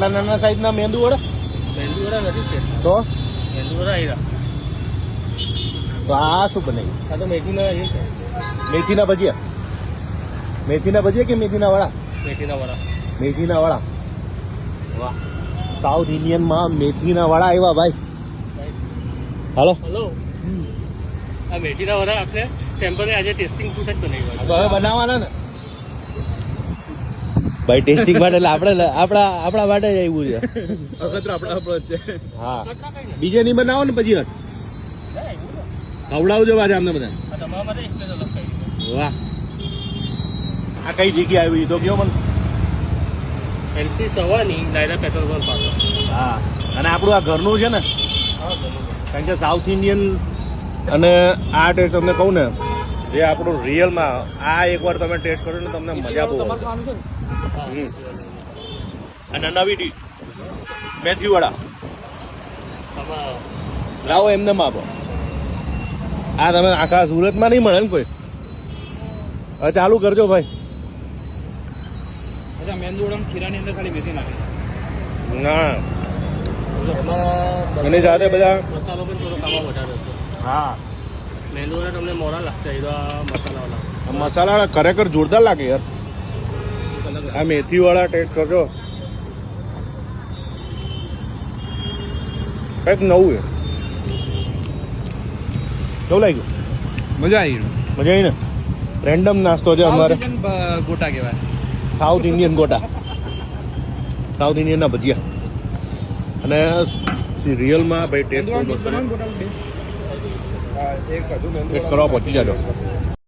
નાના સાઈઝના મેંદુ વડા નથી છે તો મેંદુ વડા આવ્યા. તો આ શું બનાવ્યું? આ તો મેથીના એ છે. મેથીના ભજીયા. મેથીના ભજીયા કે મેથીના વડા? મેથીના વડા. મેથીના વડા. વાહ, સાઉથ ઇન્ડિયનમાં મેથીના વડા આવ્યા ભાઈ. હાલો હલો, આ મેથીના વડા આપણે ટેમ્પરરી આજે ટેસ્ટિંગ ફૂડ જ બનાવ્યું. તો હવે બનાવવાના ને ભાઈ, ટેસ્ટિંગ માટે એટલે આપણા માટે જ આવ્યું છે. અખતરો આપણો છે. હા, બીજે નહીં બનાવો ને પછી ખવડાવજો પાછા અમને બધા. તમારા માટે એક પ્લેટ અલગ કરી. વાહ, આ કઈ જગ્યા આવી તો કયો મને. LC Savani Nayara petrol pump પાસે. હા, અને આપણું આ ઘરનું છે ને, કારણ કે સાઉથ ઇન્ડિયન અને આ ટેસ્ટ તમને કહું ને, જે આપણું રિયલમાં આ એકવાર તમે ટેસ્ટ કરો ને તમને મજા બહુ આવશે. અને નવી ડીશ મેથી વડા લાવો એમને આપો. આ તમે આખા સુરતમાં નહીં મળે ને કોઈ. હવે ચાલુ કરજો ભાઈ. અચ્છા, મેંદુ વડા ખીરાની અંદર ખાલી મેથી નાખે. ના, એમાં એની સાથે બધા મસાલો પણ થોડો ખાવા વધારે હશે. હા, મેંદુ વડા તમને મોડા લાગશે. એ તો આ મસાલાવાળા. મસાલા ખરેખર જોરદાર લાગે યાર. આ મેથી વાળા ટેસ્ટ કરજો, કઈક નવું છે. કેવું લાગ્યું? મજા આવી. મજા આવી ને. રેન્ડમ નાસ્તો છે અમારે. ગોટા કહેવાય. સાઉથ ઇન્ડિયન ગોટા, સાઉથ ઇન્ડિયનના ભજીયા. અને રિયલમાં ભાઈ ટેસ્ટ ટેસ્ટ કરવા પહોંચી જાજો.